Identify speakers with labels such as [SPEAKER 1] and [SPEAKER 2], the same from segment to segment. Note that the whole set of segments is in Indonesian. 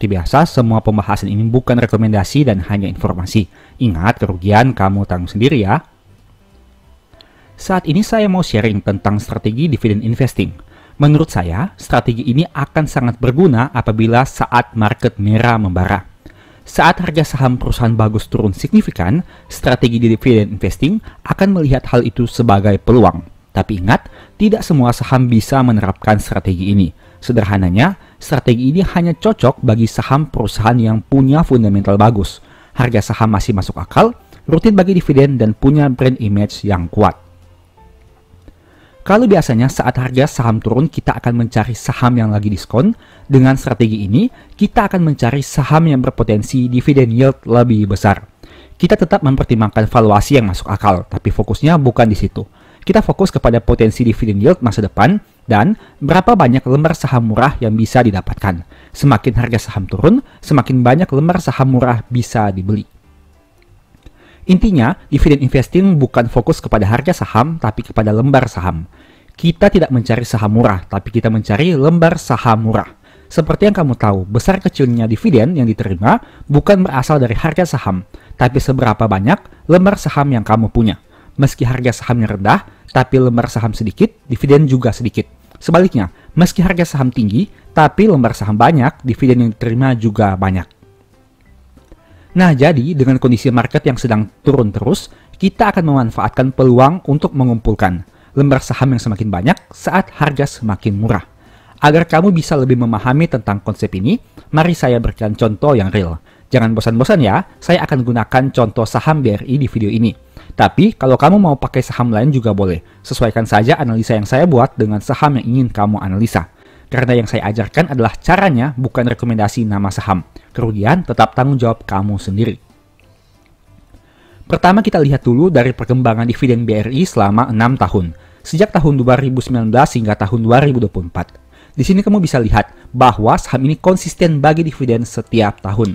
[SPEAKER 1] seperti biasa, semua pembahasan ini bukan rekomendasi dan hanya informasi. Ingat, kerugian kamu tanggung sendiri ya. Saat ini saya mau sharing tentang strategi dividen investing. Menurut saya, strategi ini akan sangat berguna apabila saat market merah membara. Saat harga saham perusahaan bagus turun signifikan, strategi dividen investing akan melihat hal itu sebagai peluang. Tapi ingat, tidak semua saham bisa menerapkan strategi ini. Sederhananya, strategi ini hanya cocok bagi saham perusahaan yang punya fundamental bagus, harga saham masih masuk akal, rutin bagi dividen, dan punya brand image yang kuat. Kalau biasanya saat harga saham turun, kita akan mencari saham yang lagi diskon. Dengan strategi ini, kita akan mencari saham yang berpotensi dividen yield lebih besar. Kita tetap mempertimbangkan valuasi yang masuk akal, tapi fokusnya bukan di situ. Kita fokus kepada potensi dividen yield masa depan dan berapa banyak lembar saham murah yang bisa didapatkan. Semakin harga saham turun, semakin banyak lembar saham murah bisa dibeli. Intinya, dividen investing bukan fokus kepada harga saham, tapi kepada lembar saham. Kita tidak mencari saham murah, tapi kita mencari lembar saham murah. Seperti yang kamu tahu, besar kecilnya dividen yang diterima bukan berasal dari harga saham, tapi seberapa banyak lembar saham yang kamu punya. Meski harga sahamnya rendah, tapi lembar saham sedikit, dividen juga sedikit. Sebaliknya, meski harga saham tinggi, tapi lembar saham banyak, dividen yang diterima juga banyak. Nah, jadi dengan kondisi market yang sedang turun terus, kita akan memanfaatkan peluang untuk mengumpulkan lembar saham yang semakin banyak saat harga semakin murah. Agar kamu bisa lebih memahami tentang konsep ini, mari saya berikan contoh yang real. Jangan bosan-bosan ya, saya akan gunakan contoh saham BRI di video ini. Tapi, kalau kamu mau pakai saham lain juga boleh. Sesuaikan saja analisa yang saya buat dengan saham yang ingin kamu analisa. Karena yang saya ajarkan adalah caranya, bukan rekomendasi nama saham. Kerugian tetap tanggung jawab kamu sendiri. Pertama kita lihat dulu dari perkembangan dividen BRI selama 6 tahun. Sejak tahun 2019 hingga tahun 2024. Di sini kamu bisa lihat bahwa saham ini konsisten bagi dividen setiap tahun.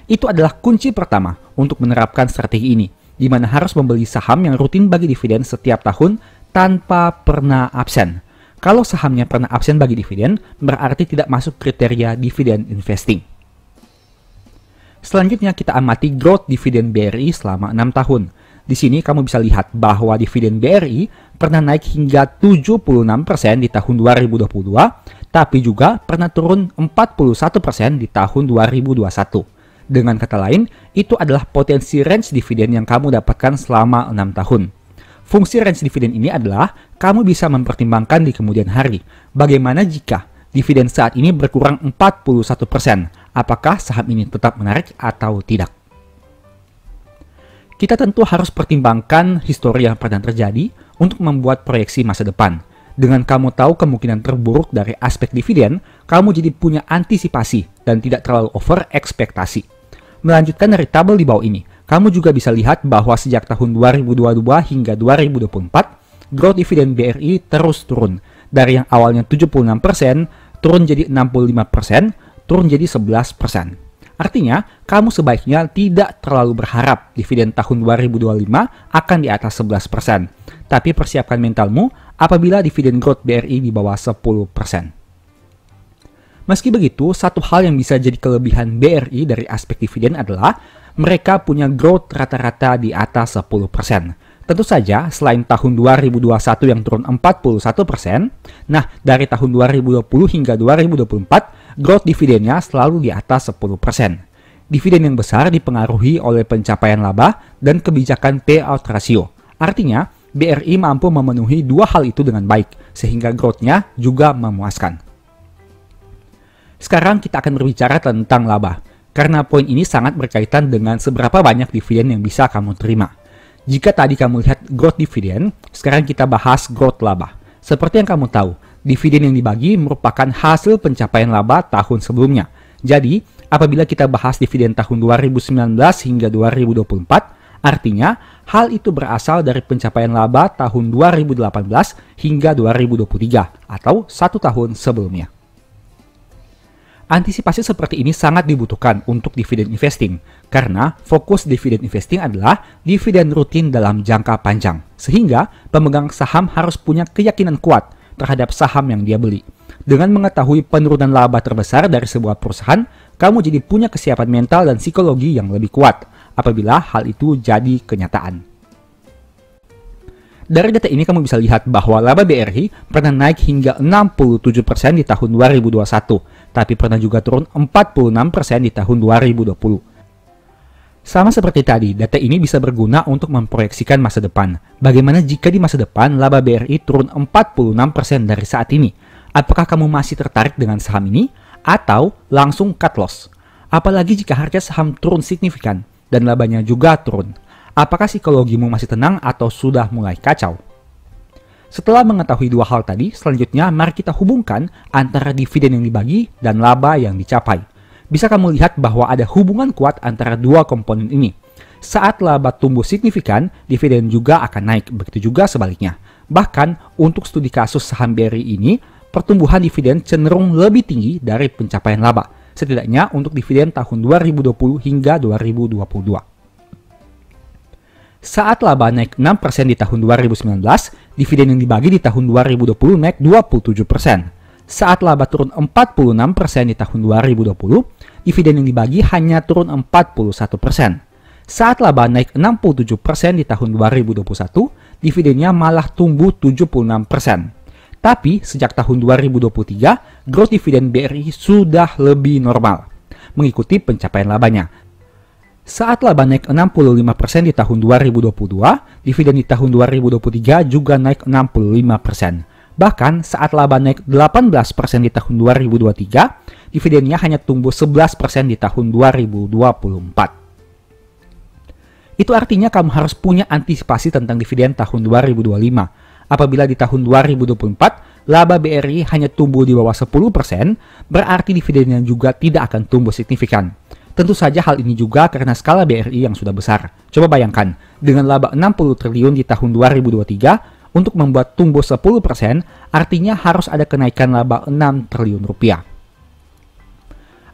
[SPEAKER 1] Itu adalah kunci pertama untuk menerapkan strategi ini, di mana harus membeli saham yang rutin bagi dividen setiap tahun tanpa pernah absen. Kalau sahamnya pernah absen bagi dividen, berarti tidak masuk kriteria dividen investing. Selanjutnya kita amati growth dividen BRI selama 6 tahun. Di sini kamu bisa lihat bahwa dividen BRI pernah naik hingga 76% di tahun 2022, tapi juga pernah turun 41% di tahun 2021. Dengan kata lain, itu adalah potensi range dividen yang kamu dapatkan selama 6 tahun. Fungsi range dividen ini adalah kamu bisa mempertimbangkan di kemudian hari. Bagaimana jika dividen saat ini berkurang 41%? Apakah saham ini tetap menarik atau tidak? Kita tentu harus pertimbangkan histori yang pernah terjadi untuk membuat proyeksi masa depan. Dengan kamu tahu kemungkinan terburuk dari aspek dividen, kamu jadi punya antisipasi dan tidak terlalu over ekspektasi. Melanjutkan dari tabel di bawah ini, kamu juga bisa lihat bahwa sejak tahun 2022 hingga 2024, growth dividen BRI terus turun. Dari yang awalnya 76%, turun jadi 65%, turun jadi 11%. Artinya, kamu sebaiknya tidak terlalu berharap dividen tahun 2025 akan di atas 11%. Tapi persiapkan mentalmu apabila dividen growth BRI di bawah 10%. Meski begitu, satu hal yang bisa jadi kelebihan BRI dari aspek dividen adalah mereka punya growth rata-rata di atas 10%. Tentu saja, selain tahun 2021 yang turun 41%, nah dari tahun 2020 hingga 2024, growth dividennya selalu di atas 10%. Dividen yang besar dipengaruhi oleh pencapaian laba dan kebijakan payout ratio. Artinya, BRI mampu memenuhi dua hal itu dengan baik, sehingga growth-nya juga memuaskan. Sekarang kita akan berbicara tentang laba, karena poin ini sangat berkaitan dengan seberapa banyak dividen yang bisa kamu terima. Jika tadi kamu lihat growth dividen, sekarang kita bahas growth laba. Seperti yang kamu tahu, dividen yang dibagi merupakan hasil pencapaian laba tahun sebelumnya. Jadi, apabila kita bahas dividen tahun 2019 hingga 2024, artinya hal itu berasal dari pencapaian laba tahun 2018 hingga 2023 atau 1 tahun sebelumnya. Antisipasi seperti ini sangat dibutuhkan untuk dividen investing, karena fokus dividen investing adalah dividen rutin dalam jangka panjang, sehingga pemegang saham harus punya keyakinan kuat terhadap saham yang dia beli. Dengan mengetahui penurunan laba terbesar dari sebuah perusahaan, kamu jadi punya kesiapan mental dan psikologi yang lebih kuat apabila hal itu jadi kenyataan. Dari data ini kamu bisa lihat bahwa laba BRI pernah naik hingga 67% di tahun 2021, tapi pernah juga turun 46% di tahun 2020. Sama seperti tadi, data ini bisa berguna untuk memproyeksikan masa depan. Bagaimana jika di masa depan laba BRI turun 46% dari saat ini? Apakah kamu masih tertarik dengan saham ini? Atau langsung cut loss? Apalagi jika harga saham turun signifikan dan labanya juga turun. Apakah psikologimu masih tenang atau sudah mulai kacau? Setelah mengetahui dua hal tadi, selanjutnya mari kita hubungkan antara dividen yang dibagi dan laba yang dicapai. Bisa kamu lihat bahwa ada hubungan kuat antara dua komponen ini. Saat laba tumbuh signifikan, dividen juga akan naik, begitu juga sebaliknya. Bahkan untuk studi kasus saham BRI ini, pertumbuhan dividen cenderung lebih tinggi dari pencapaian laba, setidaknya untuk dividen tahun 2020 hingga 2022. Saat laba naik 6% di tahun 2019, dividen yang dibagi di tahun 2020 naik 27%. Saat laba turun 46% di tahun 2020, dividen yang dibagi hanya turun 41%. Saat laba naik 67% di tahun 2021, dividennya malah tumbuh 76%. Tapi sejak tahun 2023, growth dividen BRI sudah lebih normal, mengikuti pencapaian labanya. Saat laba naik 65% di tahun 2022, dividen di tahun 2023 juga naik 65%. Bahkan saat laba naik 18% di tahun 2023, dividennya hanya tumbuh 11% di tahun 2024. Itu artinya kamu harus punya antisipasi tentang dividen tahun 2025. Apabila di tahun 2024, laba BRI hanya tumbuh di bawah 10%, berarti dividennya juga tidak akan tumbuh signifikan. Tentu saja hal ini juga karena skala BRI yang sudah besar. Coba bayangkan, dengan laba 60 triliun di tahun 2023, untuk membuat tumbuh 10%, artinya harus ada kenaikan laba 6 triliun rupiah.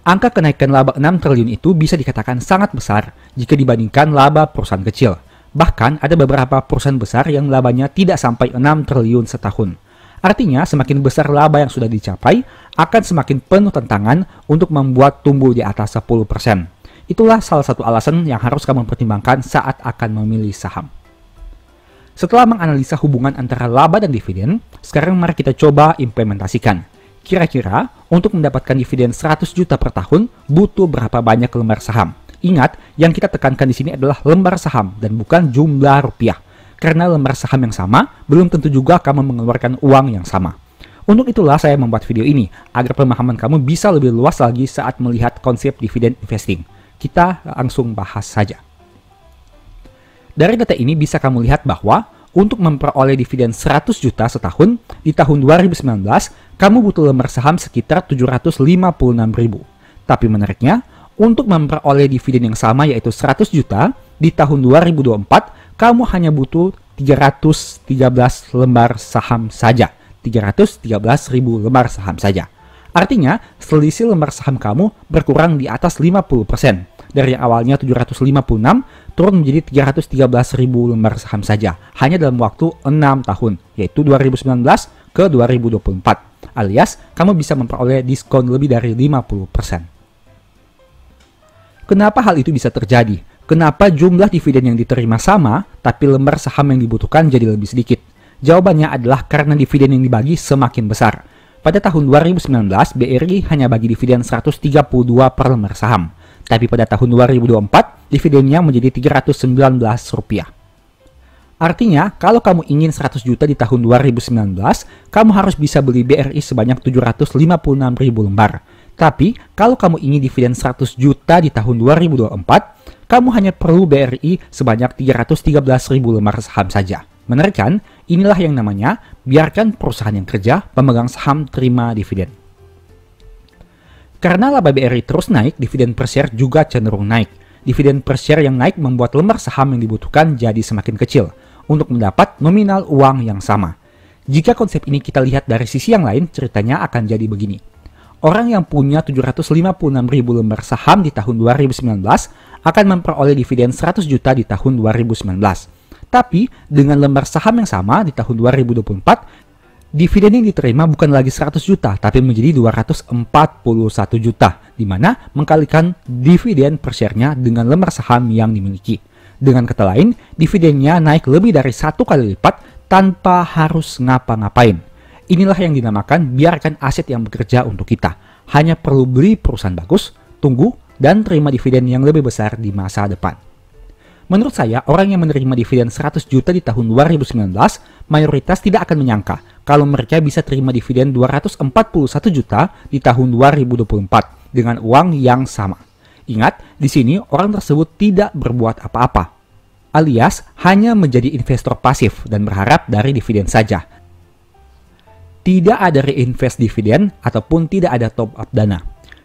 [SPEAKER 1] Angka kenaikan laba 6 triliun itu bisa dikatakan sangat besar jika dibandingkan laba perusahaan kecil. Bahkan ada beberapa perusahaan besar yang labanya tidak sampai 6 triliun setahun. Artinya, semakin besar laba yang sudah dicapai, akan semakin penuh tantangan untuk membuat tumbuh di atas 10%. Itulah salah satu alasan yang harus kamu pertimbangkan saat akan memilih saham. Setelah menganalisa hubungan antara laba dan dividen, sekarang mari kita coba implementasikan. Kira-kira, untuk mendapatkan dividen 100 juta per tahun, butuh berapa banyak lembar saham? Ingat, yang kita tekankan di sini adalah lembar saham dan bukan jumlah rupiah. Karena lembar saham yang sama, belum tentu juga kamu mengeluarkan uang yang sama. Untuk itulah saya membuat video ini, agar pemahaman kamu bisa lebih luas lagi saat melihat konsep dividen investing. Kita langsung bahas saja. Dari data ini bisa kamu lihat bahwa, untuk memperoleh dividen 100 juta setahun, di tahun 2019, kamu butuh lembar saham sekitar 756.000. Tapi menariknya, untuk memperoleh dividen yang sama yaitu 100 juta, di tahun 2024, kamu hanya butuh 313 lembar saham saja. 313.000 lembar saham saja. Artinya, selisih lembar saham kamu berkurang di atas 50%. Dari yang awalnya 756, turun menjadi 313.000 lembar saham saja. Hanya dalam waktu 6 tahun, yaitu 2019 ke 2024. Alias, kamu bisa memperoleh diskon lebih dari 50%. Kenapa hal itu bisa terjadi? Kenapa jumlah dividen yang diterima sama, tapi lembar saham yang dibutuhkan jadi lebih sedikit? Jawabannya adalah karena dividen yang dibagi semakin besar. Pada tahun 2019, BRI hanya bagi dividen 132 per lembar saham. Tapi pada tahun 2024, dividennya menjadi Rp319. Artinya, kalau kamu ingin 100 juta di tahun 2019, kamu harus bisa beli BRI sebanyak 756.000 lembar. Tapi, kalau kamu ingin dividen 100 juta di tahun 2024, kamu hanya perlu BRI sebanyak 313.000 lembar saham saja. Menarik kan? Inilah yang namanya biarkan perusahaan yang kerja, pemegang saham terima dividen. Karena laba BRI terus naik, dividen per share juga cenderung naik. Dividen per share yang naik membuat lembar saham yang dibutuhkan jadi semakin kecil untuk mendapat nominal uang yang sama. Jika konsep ini kita lihat dari sisi yang lain, ceritanya akan jadi begini. Orang yang punya 756.000 lembar saham di tahun 2019 akan memperoleh dividen 100 juta di tahun 2019. Tapi dengan lembar saham yang sama di tahun 2024, Dividen yang diterima bukan lagi 100 juta, tapi menjadi 241 juta, di mana mengkalikan dividen per share-nya dengan lembar saham yang dimiliki. Dengan kata lain, dividennya naik lebih dari 1 kali lipat tanpa harus ngapa-ngapain. Inilah yang dinamakan biarkan aset yang bekerja untuk kita. Hanya perlu beli perusahaan bagus, tunggu, dan terima dividen yang lebih besar di masa depan. Menurut saya, orang yang menerima dividen 100 juta di tahun 2019 mayoritas tidak akan menyangka kalau mereka bisa terima dividen 241 juta di tahun 2024 dengan uang yang sama. Ingat, di sini orang tersebut tidak berbuat apa-apa, alias hanya menjadi investor pasif dan berharap dari dividen saja. Tidak ada reinvest dividen ataupun tidak ada top up dana.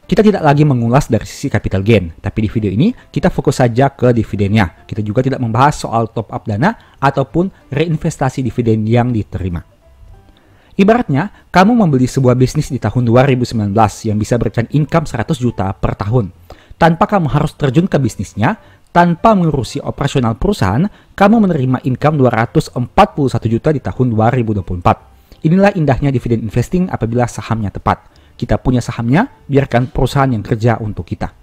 [SPEAKER 1] Kita tidak lagi mengulas dari sisi capital gain, tapi di video ini kita fokus saja ke dividennya. Kita juga tidak membahas soal top up dana ataupun reinvestasi dividen yang diterima. Ibaratnya, kamu membeli sebuah bisnis di tahun 2019 yang bisa berikan income 100 juta per tahun. Tanpa kamu harus terjun ke bisnisnya, tanpa mengurusi operasional perusahaan, kamu menerima income 241 juta di tahun 2024. Inilah indahnya dividen investing apabila sahamnya tepat. Kita punya sahamnya, biarkan perusahaan yang kerja untuk kita.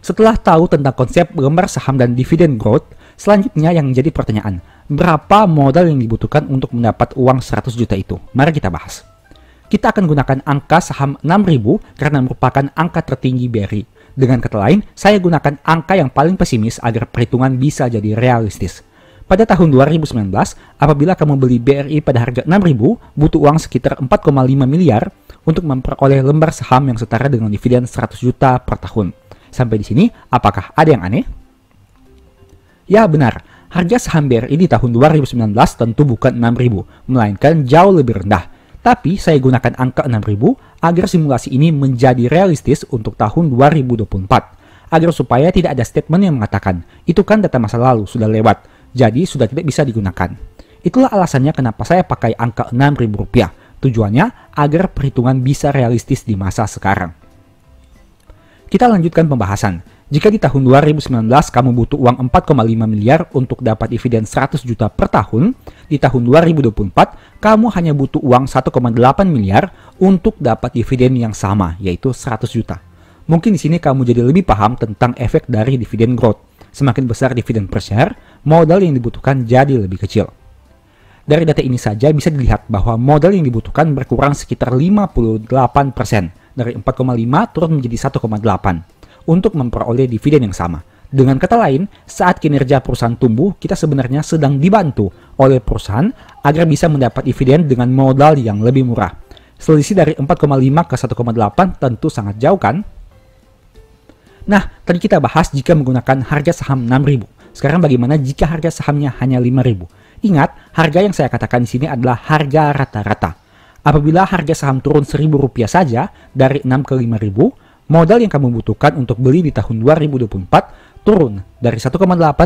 [SPEAKER 1] Setelah tahu tentang konsep lembar saham dan dividen growth, selanjutnya yang menjadi pertanyaan, berapa modal yang dibutuhkan untuk mendapat uang 100 juta itu? Mari kita bahas. Kita akan gunakan angka saham 6.000 karena merupakan angka tertinggi BRI. Dengan kata lain, saya gunakan angka yang paling pesimis agar perhitungan bisa jadi realistis. Pada tahun 2019, apabila kamu beli BRI pada harga 6.000, butuh uang sekitar 4,5 miliar untuk memperoleh lembar saham yang setara dengan dividen 100 juta per tahun. Sampai di sini, apakah ada yang aneh? Ya benar, harga saham BRI di tahun 2019 tentu bukan 6.000, melainkan jauh lebih rendah. Tapi saya gunakan angka 6.000 agar simulasi ini menjadi realistis untuk tahun 2024. Agar supaya tidak ada statement yang mengatakan, itu kan data masa lalu, sudah lewat, jadi sudah tidak bisa digunakan. Itulah alasannya kenapa saya pakai angka Rp6.000. Tujuannya agar perhitungan bisa realistis di masa sekarang. Kita lanjutkan pembahasan. Jika di tahun 2019 kamu butuh uang 4,5 miliar untuk dapat dividen 100 juta per tahun, di tahun 2024 kamu hanya butuh uang 1,8 miliar untuk dapat dividen yang sama, yaitu 100 juta. Mungkin di sini kamu jadi lebih paham tentang efek dari dividen growth. Semakin besar dividen per share, modal yang dibutuhkan jadi lebih kecil. Dari data ini saja bisa dilihat bahwa modal yang dibutuhkan berkurang sekitar 58%, dari 4,5 turun menjadi 1,8 untuk memperoleh dividen yang sama. Dengan kata lain, saat kinerja perusahaan tumbuh, kita sebenarnya sedang dibantu oleh perusahaan agar bisa mendapat dividen dengan modal yang lebih murah. Selisih dari 4,5 ke 1,8 tentu sangat jauh kan? Nah, tadi kita bahas jika menggunakan harga saham 6.000. Sekarang bagaimana jika harga sahamnya hanya 5.000? Ingat, harga yang saya katakan di sini adalah harga rata-rata. Apabila harga saham turun Rp1.000 saja dari 6 ke 5.000, modal yang kamu butuhkan untuk beli di tahun 2024 turun dari 1,8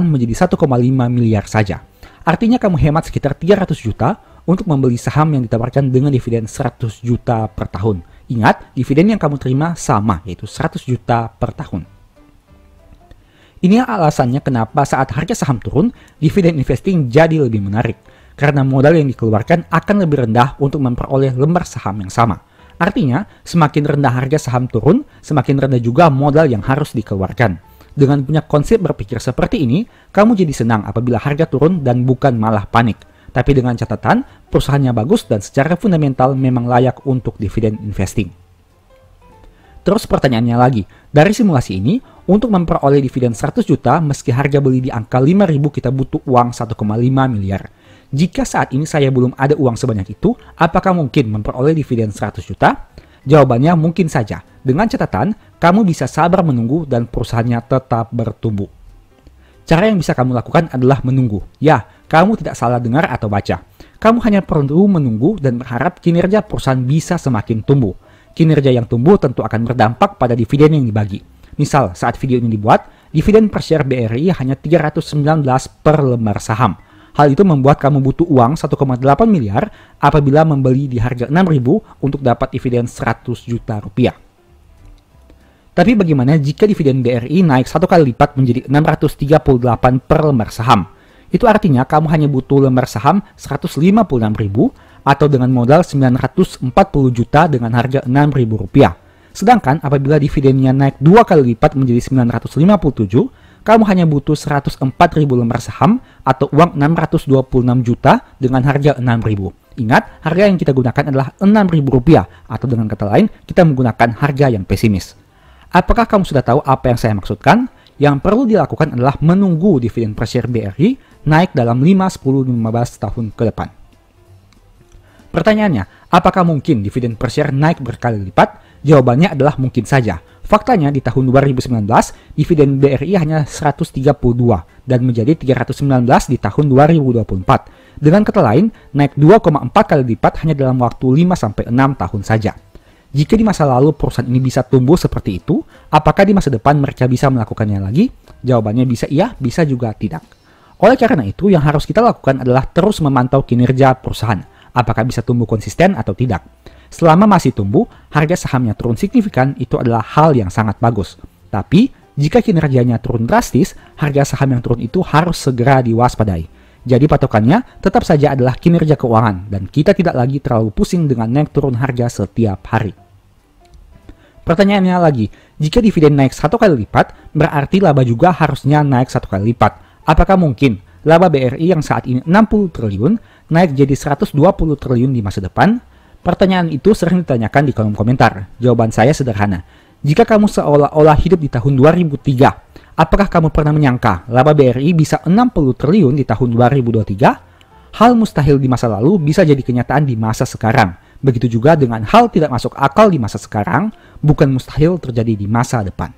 [SPEAKER 1] menjadi 1,5 miliar saja. Artinya kamu hemat sekitar 300 juta untuk membeli saham yang ditawarkan dengan dividen 100 juta per tahun. Ingat, dividen yang kamu terima sama, yaitu 100 juta per tahun. Ini alasannya kenapa saat harga saham turun, dividen investing jadi lebih menarik. Karena modal yang dikeluarkan akan lebih rendah untuk memperoleh lembar saham yang sama. Artinya, semakin rendah harga saham turun, semakin rendah juga modal yang harus dikeluarkan. Dengan punya konsep berpikir seperti ini, kamu jadi senang apabila harga turun dan bukan malah panik. Tapi dengan catatan, perusahaannya bagus dan secara fundamental memang layak untuk dividen investing. Terus pertanyaannya lagi, dari simulasi ini, untuk memperoleh dividen 100 juta, meski harga beli di angka 5.000 kita butuh uang 1,5 miliar. Jika saat ini saya belum ada uang sebanyak itu, apakah mungkin memperoleh dividen 100 juta? Jawabannya mungkin saja, dengan catatan, kamu bisa sabar menunggu dan perusahaannya tetap bertumbuh. Cara yang bisa kamu lakukan adalah menunggu. Ya, kamu tidak salah dengar atau baca. Kamu hanya perlu menunggu dan berharap kinerja perusahaan bisa semakin tumbuh. Kinerja yang tumbuh tentu akan berdampak pada dividen yang dibagi. Misal, saat video ini dibuat, dividen per share BRI hanya 319 per lembar saham. Hal itu membuat kamu butuh uang 1,8 miliar apabila membeli di harga 6.000 untuk dapat dividen 100 juta rupiah. Tapi bagaimana jika dividen BRI naik 1 kali lipat menjadi 638 per lembar saham? Itu artinya kamu hanya butuh lembar saham 156.000 atau dengan modal 940 juta dengan harga Rp6.000. Sedangkan apabila dividennya naik 2 kali lipat menjadi 957, kamu hanya butuh 104.000 lembar saham atau uang 626 juta dengan harga Rp6.000. Ingat, harga yang kita gunakan adalah Rp6.000 atau dengan kata lain, kita menggunakan harga yang pesimis. Apakah kamu sudah tahu apa yang saya maksudkan? Yang perlu dilakukan adalah menunggu dividen per share BRI naik dalam 5, 10, 15 tahun ke depan. Pertanyaannya, apakah mungkin dividen per share naik berkali lipat? Jawabannya adalah mungkin saja. Faktanya di tahun 2019, dividen BRI hanya 132 dan menjadi 319 di tahun 2024. Dengan kata lain, naik 2,4 kali lipat hanya dalam waktu 5-6 tahun saja. Jika di masa lalu perusahaan ini bisa tumbuh seperti itu, apakah di masa depan mereka bisa melakukannya lagi? Jawabannya bisa iya, bisa juga tidak. Oleh karena itu, yang harus kita lakukan adalah terus memantau kinerja perusahaan. Apakah bisa tumbuh konsisten atau tidak. Selama masih tumbuh, harga sahamnya turun signifikan, itu adalah hal yang sangat bagus. Tapi, jika kinerjanya turun drastis, harga saham yang turun itu harus segera diwaspadai. Jadi patokannya tetap saja adalah kinerja keuangan dan kita tidak lagi terlalu pusing dengan naik turun harga setiap hari. Pertanyaannya lagi, jika dividen naik 1 kali lipat, berarti laba juga harusnya naik 1 kali lipat. Apakah mungkin laba BRI yang saat ini 60 triliun naik jadi 120 triliun di masa depan? Pertanyaan itu sering ditanyakan di kolom komentar. Jawaban saya sederhana. Jika kamu seolah-olah hidup di tahun 2003, apakah kamu pernah menyangka laba BRI bisa 60 triliun di tahun 2023? Hal mustahil di masa lalu bisa jadi kenyataan di masa sekarang. Begitu juga dengan hal tidak masuk akal di masa sekarang, bukan mustahil terjadi di masa depan.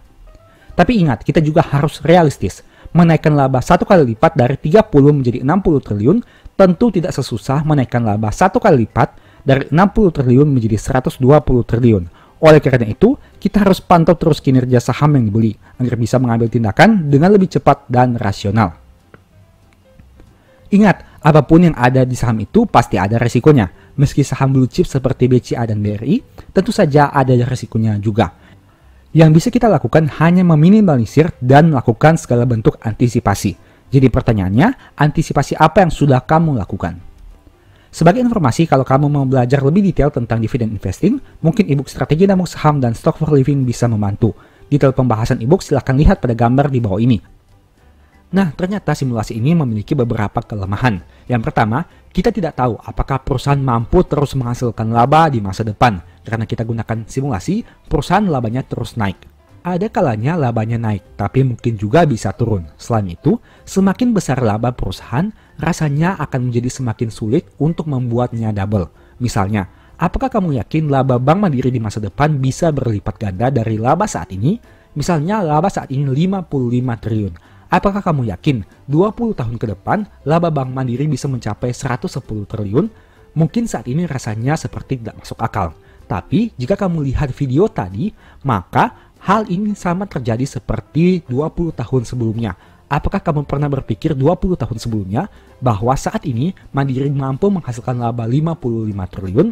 [SPEAKER 1] Tapi ingat, kita juga harus realistis. Menaikkan laba 1 kali lipat dari 30 menjadi 60 triliun tentu tidak sesusah menaikkan laba 1 kali lipat dari 60 triliun menjadi 120 triliun. Oleh karena itu, kita harus pantau terus kinerja saham yang dibeli agar bisa mengambil tindakan dengan lebih cepat dan rasional. Ingat, apapun yang ada di saham itu pasti ada resikonya. Meski saham blue chip seperti BCA dan BRI, tentu saja ada resikonya juga. Yang bisa kita lakukan hanya meminimalisir dan melakukan segala bentuk antisipasi. Jadi pertanyaannya, antisipasi apa yang sudah kamu lakukan? Sebagai informasi, kalau kamu mau belajar lebih detail tentang dividen investing, mungkin ebook strategi nabung saham dan stock for living bisa membantu. Detail pembahasan ebook silahkan lihat pada gambar di bawah ini. Nah, ternyata simulasi ini memiliki beberapa kelemahan. Yang pertama, kita tidak tahu apakah perusahaan mampu terus menghasilkan laba di masa depan. Karena kita gunakan simulasi, perusahaan labanya terus naik. Ada kalanya labanya naik, tapi mungkin juga bisa turun. Selain itu, semakin besar laba perusahaan, rasanya akan menjadi semakin sulit untuk membuatnya double. Misalnya, apakah kamu yakin laba Bank Mandiri di masa depan bisa berlipat ganda dari laba saat ini? Misalnya, laba saat ini 55 triliun. Apakah kamu yakin 20 tahun ke depan laba Bank Mandiri bisa mencapai 110 triliun? Mungkin saat ini rasanya seperti tidak masuk akal. Tapi jika kamu lihat video tadi, maka hal ini sama terjadi seperti 20 tahun sebelumnya. Apakah kamu pernah berpikir 20 tahun sebelumnya bahwa saat ini Mandiri mampu menghasilkan laba 55 triliun?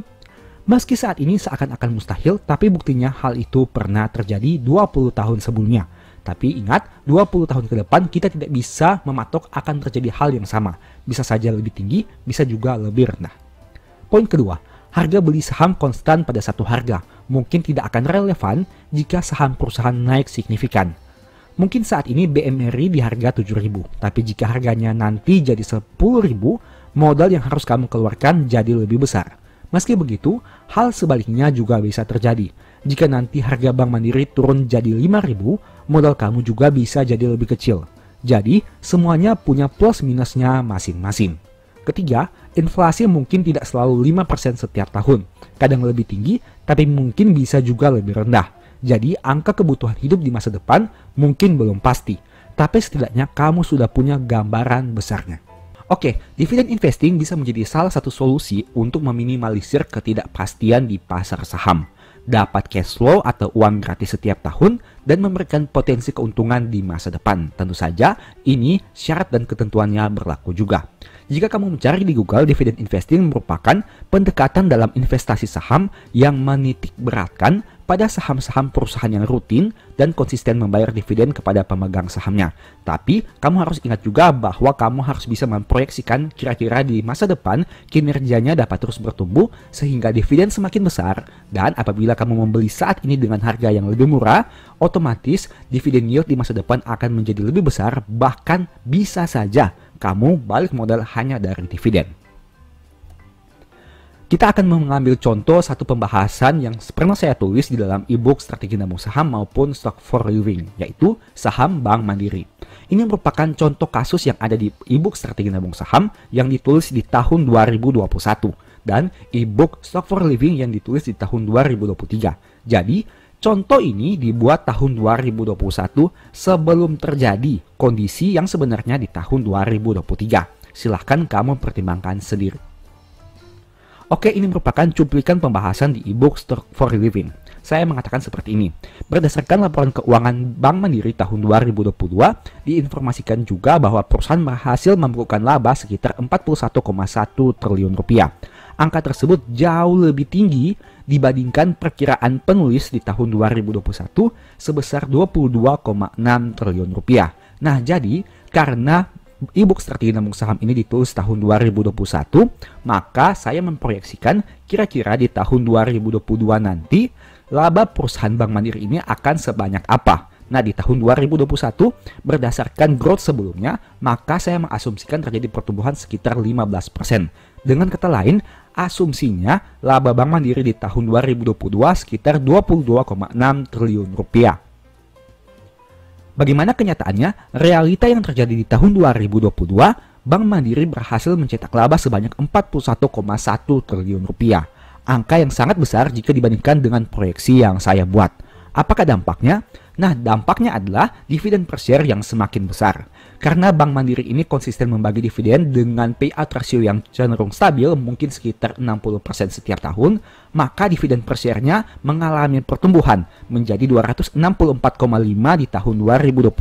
[SPEAKER 1] Meski saat ini seakan-akan mustahil, tapi buktinya hal itu pernah terjadi 20 tahun sebelumnya. Tapi ingat, 20 tahun ke depan kita tidak bisa mematok akan terjadi hal yang sama. Bisa saja lebih tinggi, bisa juga lebih rendah. Poin kedua, harga beli saham konstan pada satu harga. Mungkin tidak akan relevan jika saham perusahaan naik signifikan. Mungkin saat ini BMRI di harga 7.000, tapi jika harganya nanti jadi 10.000, modal yang harus kamu keluarkan jadi lebih besar. Meski begitu, hal sebaliknya juga bisa terjadi. Jika nanti harga Bank Mandiri turun jadi 5.000, modal kamu juga bisa jadi lebih kecil. Jadi, semuanya punya plus minusnya masing-masing. Ketiga, inflasi mungkin tidak selalu 5% setiap tahun. Kadang lebih tinggi, tapi mungkin bisa juga lebih rendah. Jadi, angka kebutuhan hidup di masa depan mungkin belum pasti. Tapi setidaknya kamu sudah punya gambaran besarnya. Oke, dividen investing bisa menjadi salah satu solusi untuk meminimalisir ketidakpastian di pasar saham. Dapat cash flow atau uang gratis setiap tahun dan memberikan potensi keuntungan di masa depan. Tentu saja, ini syarat dan ketentuannya berlaku juga. Jika kamu mencari di Google, dividen investing merupakan pendekatan dalam investasi saham yang menitik beratkan pada saham-saham perusahaan yang rutin dan konsisten membayar dividen kepada pemegang sahamnya. Tapi, kamu harus ingat juga bahwa kamu harus bisa memproyeksikan kira-kira di masa depan kinerjanya dapat terus bertumbuh sehingga dividen semakin besar. Dan apabila kamu membeli saat ini dengan harga yang lebih murah, otomatis dividen yield di masa depan akan menjadi lebih besar, bahkan bisa saja kamu balik modal hanya dari dividen. Kita akan mengambil contoh satu pembahasan yang pernah saya tulis di dalam e-book Strategi Nabung Saham maupun Stock for Living, yaitu saham Bank Mandiri. Ini merupakan contoh kasus yang ada di e-book Strategi Nabung Saham yang ditulis di tahun 2021 dan e-book Stock for Living yang ditulis di tahun 2023. Jadi, contoh ini dibuat tahun 2021 sebelum terjadi kondisi yang sebenarnya di tahun 2023. Silahkan kamu pertimbangkan sendiri. Oke, ini merupakan cuplikan pembahasan di e-book Stock for Living. Saya mengatakan seperti ini. Berdasarkan laporan keuangan Bank Mandiri tahun 2022, diinformasikan juga bahwa perusahaan berhasil membukukan laba sekitar 41,1 triliun rupiah. Angka tersebut jauh lebih tinggi dibandingkan perkiraan penulis di tahun 2021 sebesar 22,6 triliun rupiah. Nah, jadi karena e-book Strategi Nabung Saham ini ditulis tahun 2021, maka saya memproyeksikan kira-kira di tahun 2022 nanti laba perusahaan Bank Mandiri ini akan sebanyak apa. Nah, di tahun 2021 berdasarkan growth sebelumnya, maka saya mengasumsikan terjadi pertumbuhan sekitar 15%. Dengan kata lain, asumsinya laba Bank Mandiri di tahun 2022 sekitar 22,6 triliun rupiah. Bagaimana kenyataannya? Realita yang terjadi di tahun 2022, Bank Mandiri berhasil mencetak laba sebanyak 41,1 triliun rupiah. Angka yang sangat besar jika dibandingkan dengan proyeksi yang saya buat. Apakah dampaknya? Nah, dampaknya adalah dividen per share yang semakin besar. Karena Bank Mandiri ini konsisten membagi dividen dengan payout ratio yang cenderung stabil, mungkin sekitar 60% setiap tahun, maka dividen per share-nya mengalami pertumbuhan menjadi 264,5 di tahun 2022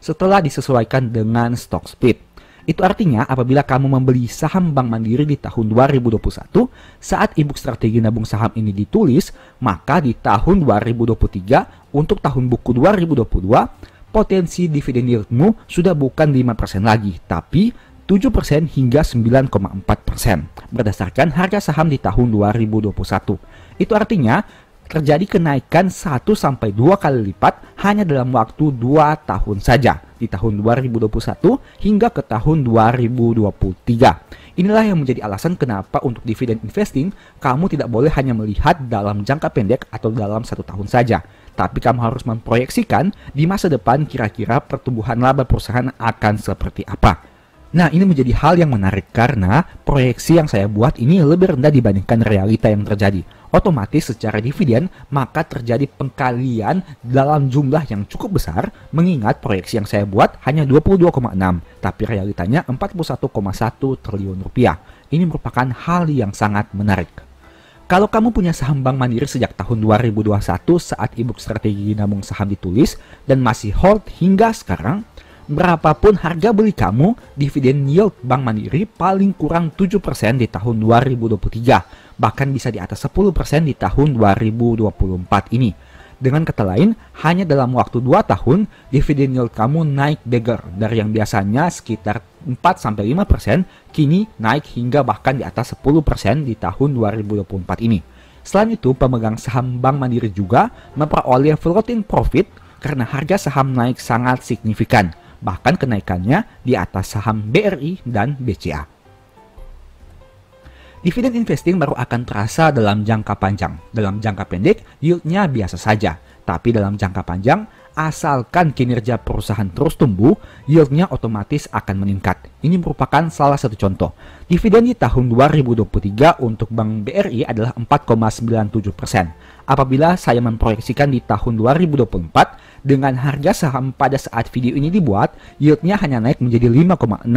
[SPEAKER 1] setelah disesuaikan dengan stock split. Itu artinya apabila kamu membeli saham Bank Mandiri di tahun 2021 saat e-book Strategi Nabung Saham ini ditulis, maka di tahun 2023 untuk tahun buku 2022 potensi dividen yieldmu sudah bukan 5% lagi, tapi 7% hingga 9,4% berdasarkan harga saham di tahun 2021. Itu artinya terjadi kenaikan 1-2 kali lipat hanya dalam waktu 2 tahun saja, di tahun 2021 hingga ke tahun 2023. Inilah yang menjadi alasan kenapa untuk dividen investing, kamu tidak boleh hanya melihat dalam jangka pendek atau dalam 1 tahun saja, tapi kamu harus memproyeksikan di masa depan kira-kira pertumbuhan laba perusahaan akan seperti apa. Nah, ini menjadi hal yang menarik karena proyeksi yang saya buat ini lebih rendah dibandingkan realita yang terjadi. Otomatis secara dividen, maka terjadi pengkalian dalam jumlah yang cukup besar, mengingat proyeksi yang saya buat hanya 22,6, tapi realitanya 41,1 triliun rupiah. Ini merupakan hal yang sangat menarik. Kalau kamu punya saham Bank Mandiri sejak tahun 2021 saat e-book Strategi Nabung Saham ditulis dan masih hold hingga sekarang, berapapun harga beli kamu, dividen yield Bank Mandiri paling kurang 7% di tahun 2023, bahkan bisa di atas 10% di tahun 2024 ini. Dengan kata lain, hanya dalam waktu 2 tahun, dividen yield kamu naik beggar dari yang biasanya sekitar 4-5%, kini naik hingga bahkan di atas 10% di tahun 2024 ini. Selain itu, pemegang saham Bank Mandiri juga memperoleh floating profit karena harga saham naik sangat signifikan. Bahkan kenaikannya di atas saham BRI dan BCA. Dividen investing baru akan terasa dalam jangka panjang. Dalam jangka pendek, yieldnya biasa saja. Tapi dalam jangka panjang, asalkan kinerja perusahaan terus tumbuh, yieldnya otomatis akan meningkat. Ini merupakan salah satu contoh. Dividen di tahun 2023 untuk Bank BRI adalah 4,97%. Apabila saya memproyeksikan di tahun 2024, dengan harga saham pada saat video ini dibuat, yieldnya hanya naik menjadi 5,6%.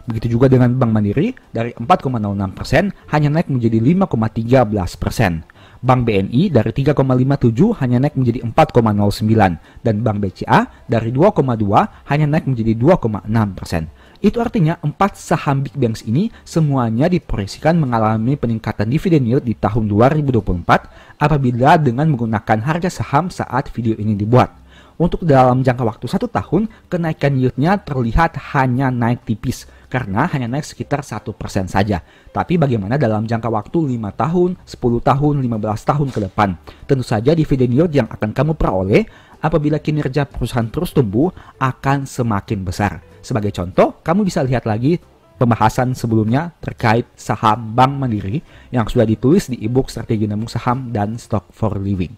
[SPEAKER 1] Begitu juga dengan Bank Mandiri, dari 4,06% hanya naik menjadi 5,13%. Bank BNI dari 3,57 hanya naik menjadi 4,09. Dan Bank BCA dari 2,2 hanya naik menjadi 2,6%. Itu artinya 4 saham big banks ini semuanya diproyeksikan mengalami peningkatan dividen yield di tahun 2024 apabila dengan menggunakan harga saham saat video ini dibuat. Untuk dalam jangka waktu 1 tahun, kenaikan yieldnya terlihat hanya naik tipis karena hanya naik sekitar 1% saja. Tapi bagaimana dalam jangka waktu 5 tahun, 10 tahun, 15 tahun ke depan? Tentu saja dividen yield yang akan kamu peroleh apabila kinerja perusahaan terus tumbuh akan semakin besar. Sebagai contoh, kamu bisa lihat lagi pembahasan sebelumnya terkait saham Bank Mandiri yang sudah ditulis di ebook Strategi Nabung Saham dan Stock for Living.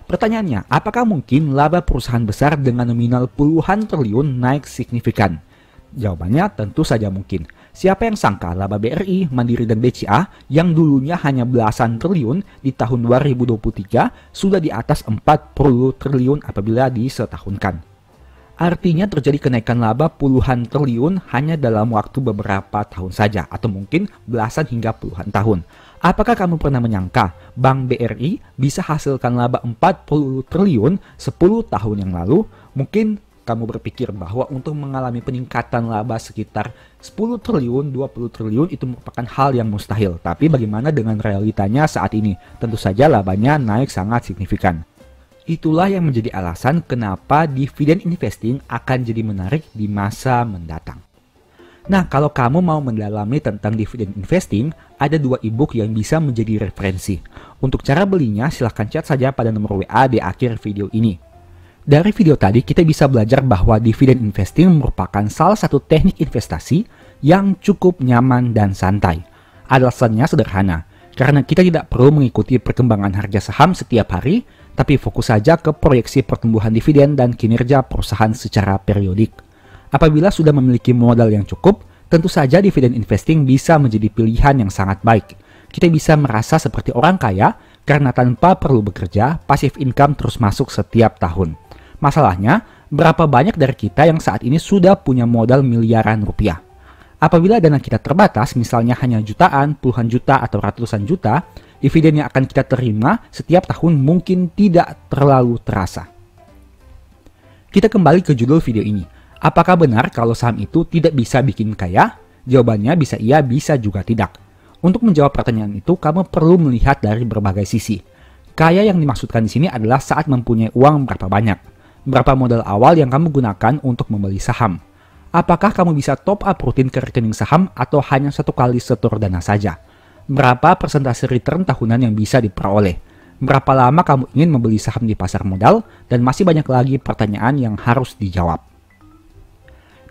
[SPEAKER 1] Pertanyaannya, apakah mungkin laba perusahaan besar dengan nominal puluhan triliun naik signifikan? Jawabannya tentu saja mungkin. Siapa yang sangka laba BRI, Mandiri, dan BCA yang dulunya hanya belasan triliun di tahun 2023 sudah di atas 40 triliun apabila disetahunkan. Artinya terjadi kenaikan laba puluhan triliun hanya dalam waktu beberapa tahun saja, atau mungkin belasan hingga puluhan tahun. Apakah kamu pernah menyangka Bank BRI bisa hasilkan laba 40 triliun 10 tahun yang lalu? Mungkin kamu berpikir bahwa untuk mengalami peningkatan laba sekitar 10 triliun, 20 triliun itu merupakan hal yang mustahil. Tapi bagaimana dengan realitanya saat ini? Tentu saja labanya naik sangat signifikan. Itulah yang menjadi alasan kenapa dividen investing akan jadi menarik di masa mendatang. Nah, kalau kamu mau mendalami tentang dividen investing, ada 2 ebook yang bisa menjadi referensi. Untuk cara belinya, silahkan chat saja pada nomor WA di akhir video ini. Dari video tadi, kita bisa belajar bahwa dividen investing merupakan salah satu teknik investasi yang cukup nyaman dan santai. Alasannya sederhana, karena kita tidak perlu mengikuti perkembangan harga saham setiap hari, tapi fokus saja ke proyeksi pertumbuhan dividen dan kinerja perusahaan secara periodik. Apabila sudah memiliki modal yang cukup, tentu saja dividen investing bisa menjadi pilihan yang sangat baik. Kita bisa merasa seperti orang kaya karena tanpa perlu bekerja, passive income terus masuk setiap tahun. Masalahnya, berapa banyak dari kita yang saat ini sudah punya modal miliaran rupiah? Apabila dana kita terbatas, misalnya hanya jutaan, puluhan juta, atau ratusan juta, dividen yang akan kita terima setiap tahun mungkin tidak terlalu terasa. Kita kembali ke judul video ini. Apakah benar kalau saham itu tidak bisa bikin kaya? Jawabannya bisa iya, bisa juga tidak. Untuk menjawab pertanyaan itu, kamu perlu melihat dari berbagai sisi. Kaya yang dimaksudkan di sini adalah saat mempunyai uang berapa banyak. Berapa modal awal yang kamu gunakan untuk membeli saham. Apakah kamu bisa top up rutin ke rekening saham atau hanya satu kali setor dana saja? Berapa persentase return tahunan yang bisa diperoleh? Berapa lama kamu ingin membeli saham di pasar modal? Dan masih banyak lagi pertanyaan yang harus dijawab.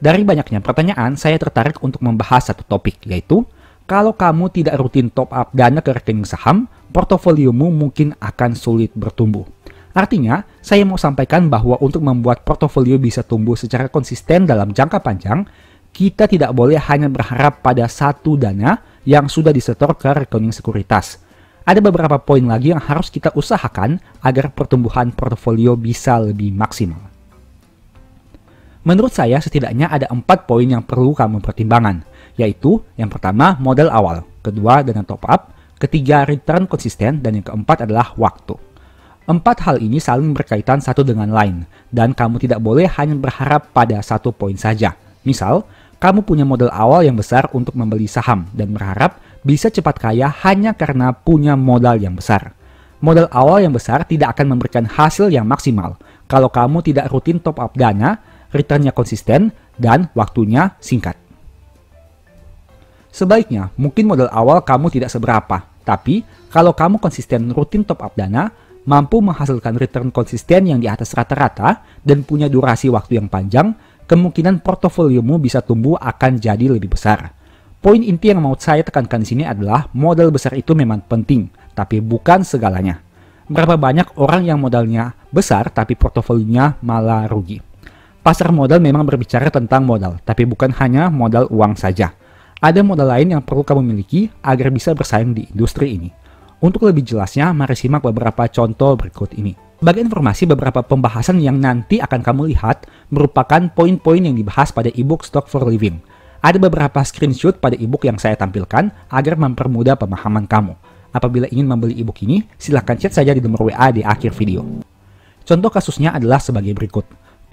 [SPEAKER 1] Dari banyaknya pertanyaan, saya tertarik untuk membahas satu topik, yaitu kalau kamu tidak rutin top up dana ke rekening saham, portofoliomu mungkin akan sulit bertumbuh. Artinya, saya mau sampaikan bahwa untuk membuat portofolio bisa tumbuh secara konsisten dalam jangka panjang, kita tidak boleh hanya berharap pada satu dana yang sudah disetor ke rekening sekuritas. Ada beberapa poin lagi yang harus kita usahakan agar pertumbuhan portofolio bisa lebih maksimal. Menurut saya setidaknya ada 4 poin yang perlu kamu pertimbangkan, yaitu yang pertama modal awal, kedua dana top up, ketiga return konsisten, dan yang keempat adalah waktu. 4 hal ini saling berkaitan satu dengan lain, dan kamu tidak boleh hanya berharap pada satu poin saja. Misal, kamu punya modal awal yang besar untuk membeli saham dan berharap bisa cepat kaya hanya karena punya modal yang besar. Modal awal yang besar tidak akan memberikan hasil yang maksimal kalau kamu tidak rutin top up dana, returnnya konsisten, dan waktunya singkat. Sebaliknya, mungkin modal awal kamu tidak seberapa, tapi kalau kamu konsisten rutin top up dana, mampu menghasilkan return konsisten yang di atas rata-rata, dan punya durasi waktu yang panjang, kemungkinan portofoliomu bisa tumbuh akan jadi lebih besar. Poin inti yang mau saya tekankan di sini adalah modal besar itu memang penting, tapi bukan segalanya. Berapa banyak orang yang modalnya besar tapi portofolionya malah rugi? Pasar modal memang berbicara tentang modal, tapi bukan hanya modal uang saja. Ada modal lain yang perlu kamu miliki agar bisa bersaing di industri ini. Untuk lebih jelasnya, mari simak beberapa contoh berikut ini. Sebagai informasi, beberapa pembahasan yang nanti akan kamu lihat merupakan poin-poin yang dibahas pada ebook Stock for Living. Ada beberapa screenshot pada ebook yang saya tampilkan agar mempermudah pemahaman kamu. Apabila ingin membeli ebook ini, silahkan chat saja di nomor WA di akhir video. Contoh kasusnya adalah sebagai berikut.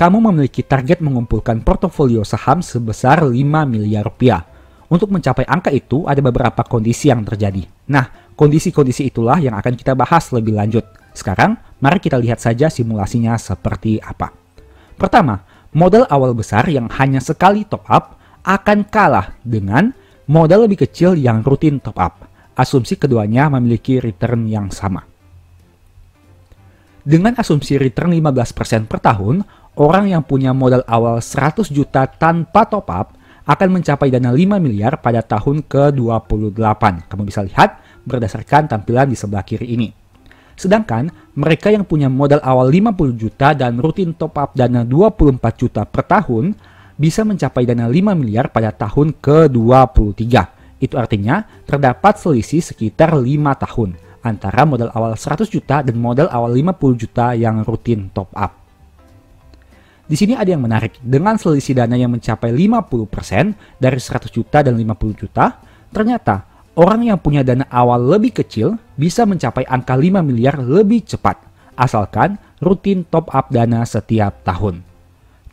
[SPEAKER 1] kamu memiliki target mengumpulkan portofolio saham sebesar 5 miliar rupiah. Untuk mencapai angka itu, ada beberapa kondisi yang terjadi. Nah, kondisi-kondisi itulah yang akan kita bahas lebih lanjut. Sekarang, mari kita lihat saja simulasinya seperti apa. Pertama, modal awal besar yang hanya sekali top up akan kalah dengan modal lebih kecil yang rutin top up. Asumsi keduanya memiliki return yang sama. Dengan asumsi return 15% per tahun, orang yang punya modal awal 100 juta tanpa top up akan mencapai dana 5 miliar pada tahun ke-28. Kamu bisa lihat berdasarkan tampilan di sebelah kiri ini. Sedangkan mereka yang punya modal awal 50 juta dan rutin top up dana 24 juta per tahun bisa mencapai dana 5 miliar pada tahun ke-23. Itu artinya terdapat selisih sekitar 5 tahun antara modal awal 100 juta dan modal awal 50 juta yang rutin top up. Di sini ada yang menarik, dengan selisih dana yang mencapai 50% dari 100 juta dan 50 juta, ternyata orang yang punya dana awal lebih kecil bisa mencapai angka 5 miliar lebih cepat, asalkan rutin top up dana setiap tahun.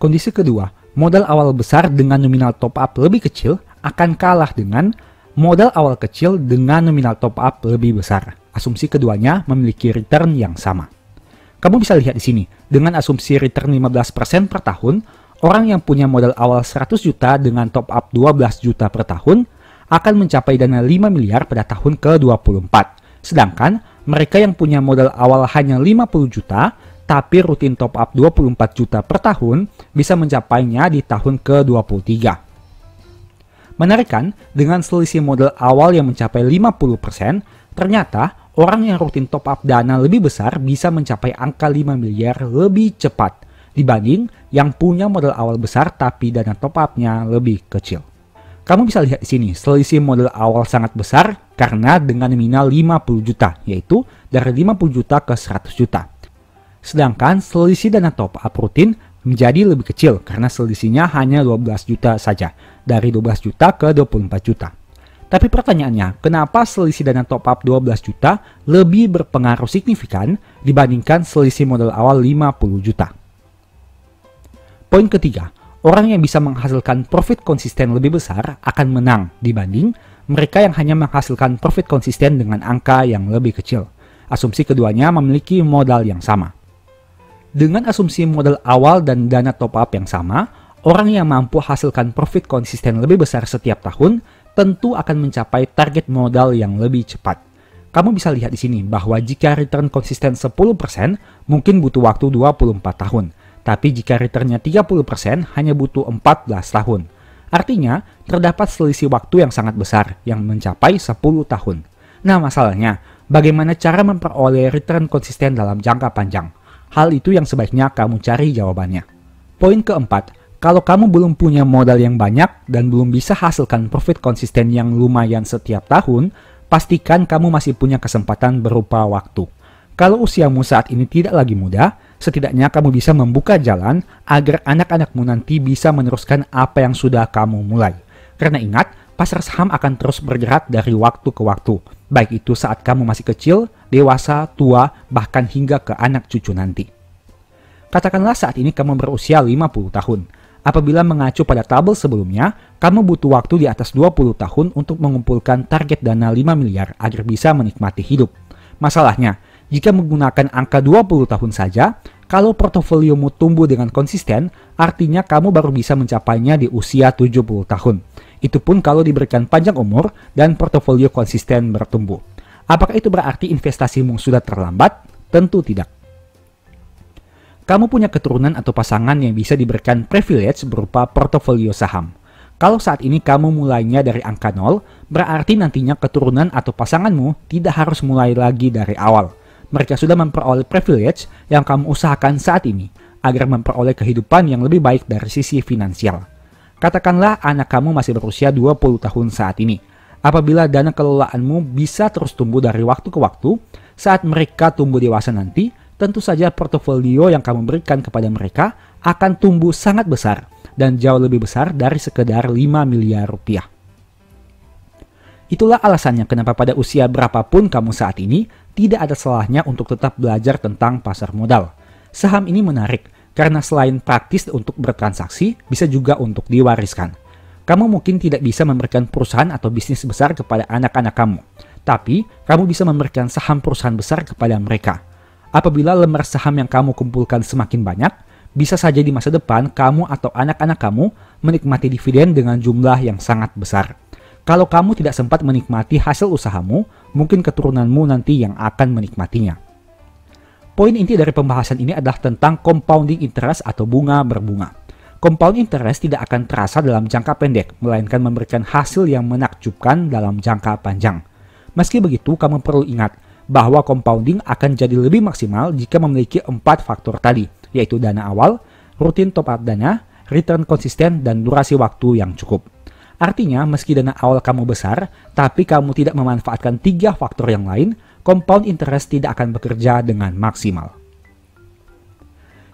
[SPEAKER 1] Kondisi kedua, modal awal besar dengan nominal top up lebih kecil akan kalah dengan modal awal kecil dengan nominal top up lebih besar. Asumsi keduanya memiliki return yang sama. Kamu bisa lihat di sini, dengan asumsi return 15% per tahun, orang yang punya modal awal 100 juta dengan top up 12 juta per tahun akan mencapai dana 5 miliar pada tahun ke-24. Sedangkan mereka yang punya modal awal hanya 50 juta, tapi rutin top up 24 juta per tahun bisa mencapainya di tahun ke-23. Menarik kan, dengan selisih modal awal yang mencapai 50%, ternyata orang yang rutin top up dana lebih besar bisa mencapai angka 5 miliar lebih cepat dibanding yang punya modal awal besar tapi dana top up-nya lebih kecil. Kamu bisa lihat di sini, selisih modal awal sangat besar karena dengan nominal 50 juta, yaitu dari 50 juta ke 100 juta. Sedangkan selisih dana top up rutin menjadi lebih kecil karena selisihnya hanya 12 juta saja, dari 12 juta ke 24 juta. Tapi pertanyaannya, kenapa selisih dana top up 12 juta lebih berpengaruh signifikan dibandingkan selisih modal awal 50 juta? Poin ketiga, orang yang bisa menghasilkan profit konsisten lebih besar akan menang dibanding mereka yang hanya menghasilkan profit konsisten dengan angka yang lebih kecil. Asumsi keduanya memiliki modal yang sama. Dengan asumsi modal awal dan dana top up yang sama, orang yang mampu hasilkan profit konsisten lebih besar setiap tahun tentu akan mencapai target modal yang lebih cepat. Kamu bisa lihat di sini bahwa jika return konsisten 10%, mungkin butuh waktu 24 tahun. Tapi jika returnnya 30%, hanya butuh 14 tahun. Artinya, terdapat selisih waktu yang sangat besar, yang mencapai 10 tahun. Nah, masalahnya, bagaimana cara memperoleh return konsisten dalam jangka panjang? Hal itu yang sebaiknya kamu cari jawabannya. Poin keempat, kalau kamu belum punya modal yang banyak dan belum bisa hasilkan profit konsisten yang lumayan setiap tahun, pastikan kamu masih punya kesempatan berupa waktu. Kalau usiamu saat ini tidak lagi muda, setidaknya kamu bisa membuka jalan agar anak-anakmu nanti bisa meneruskan apa yang sudah kamu mulai. Karena ingat, pasar saham akan terus bergerak dari waktu ke waktu, baik itu saat kamu masih kecil, dewasa, tua, bahkan hingga ke anak cucu nanti. Katakanlah saat ini kamu berusia 50 tahun. Apabila mengacu pada tabel sebelumnya, kamu butuh waktu di atas 20 tahun untuk mengumpulkan target dana 5 miliar agar bisa menikmati hidup. Masalahnya, jika menggunakan angka 20 tahun saja, kalau portofoliomu tumbuh dengan konsisten, artinya kamu baru bisa mencapainya di usia 70 tahun. Itu pun kalau diberikan panjang umur dan portofolio konsisten bertumbuh. Apakah itu berarti investasimu sudah terlambat? Tentu tidak. Kamu punya keturunan atau pasangan yang bisa diberikan privilege berupa portofolio saham. Kalau saat ini kamu mulainya dari angka 0, berarti nantinya keturunan atau pasanganmu tidak harus mulai lagi dari awal. Mereka sudah memperoleh privilege yang kamu usahakan saat ini, agar memperoleh kehidupan yang lebih baik dari sisi finansial. Katakanlah anak kamu masih berusia 20 tahun saat ini. Apabila dana kelolaanmu bisa terus tumbuh dari waktu ke waktu, saat mereka tumbuh dewasa nanti, tentu saja portofolio yang kamu berikan kepada mereka akan tumbuh sangat besar dan jauh lebih besar dari sekedar 5 miliar rupiah. Itulah alasannya kenapa pada usia berapapun kamu saat ini, tidak ada salahnya untuk tetap belajar tentang pasar modal. Saham ini menarik karena selain praktis untuk bertransaksi, bisa juga untuk diwariskan. Kamu mungkin tidak bisa memberikan perusahaan atau bisnis besar kepada anak-anak kamu, tapi kamu bisa memberikan saham perusahaan besar kepada mereka. Apabila lembar saham yang kamu kumpulkan semakin banyak, bisa saja di masa depan kamu atau anak-anak kamu menikmati dividen dengan jumlah yang sangat besar. Kalau kamu tidak sempat menikmati hasil usahamu, mungkin keturunanmu nanti yang akan menikmatinya. Poin inti dari pembahasan ini adalah tentang compounding interest atau bunga berbunga. Compound interest tidak akan terasa dalam jangka pendek, melainkan memberikan hasil yang menakjubkan dalam jangka panjang. Meski begitu, kamu perlu ingat bahwa compounding akan jadi lebih maksimal jika memiliki 4 faktor tadi, yaitu dana awal, rutin top up dana, return konsisten, dan durasi waktu yang cukup. Artinya, meski dana awal kamu besar, tapi kamu tidak memanfaatkan 3 faktor yang lain, compound interest tidak akan bekerja dengan maksimal.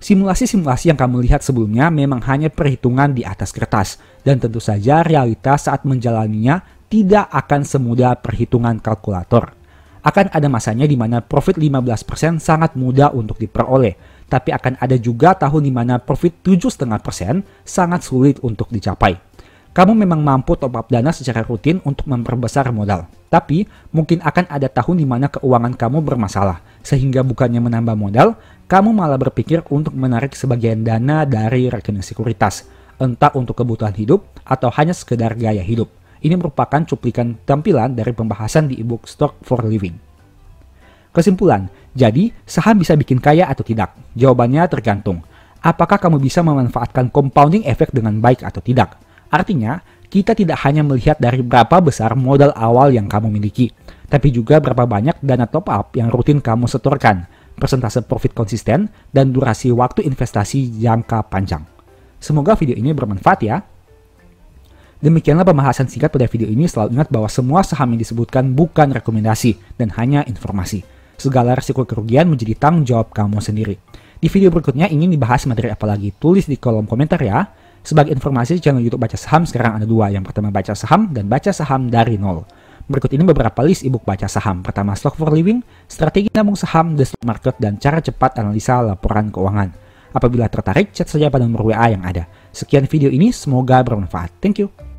[SPEAKER 1] Simulasi-simulasi yang kamu lihat sebelumnya memang hanya perhitungan di atas kertas, dan tentu saja realitas saat menjalaninya tidak akan semudah perhitungan kalkulator. Akan ada masanya di mana profit 15% sangat mudah untuk diperoleh, tapi akan ada juga tahun di mana profit 7,5% sangat sulit untuk dicapai. Kamu memang mampu top up dana secara rutin untuk memperbesar modal, tapi mungkin akan ada tahun di mana keuangan kamu bermasalah, sehingga bukannya menambah modal, kamu malah berpikir untuk menarik sebagian dana dari rekening sekuritas, entah untuk kebutuhan hidup atau hanya sekedar gaya hidup. Ini merupakan cuplikan tampilan dari pembahasan di ebook Stock for Living. Kesimpulan, jadi saham bisa bikin kaya atau tidak? Jawabannya tergantung. Apakah kamu bisa memanfaatkan compounding effect dengan baik atau tidak? Artinya, kita tidak hanya melihat dari berapa besar modal awal yang kamu miliki, tapi juga berapa banyak dana top up yang rutin kamu setorkan, persentase profit konsisten, dan durasi waktu investasi jangka panjang. Semoga video ini bermanfaat ya. Demikianlah pembahasan singkat pada video ini. Selalu ingat bahwa semua saham yang disebutkan bukan rekomendasi dan hanya informasi. Segala risiko kerugian menjadi tanggung jawab kamu sendiri. Di video berikutnya ingin dibahas materi apa lagi? Tulis di kolom komentar ya. Sebagai informasi, channel YouTube Baca Saham sekarang ada 2. Yang pertama Baca Saham dan Baca Saham dari nol. Berikut ini beberapa list ebook Baca Saham. Pertama Stock for Living, Strategi Nabung Saham, The Stock Market, dan Cara Cepat Analisa Laporan Keuangan. Apabila tertarik, chat saja pada nomor WA yang ada. Sekian video ini, semoga bermanfaat. Thank you.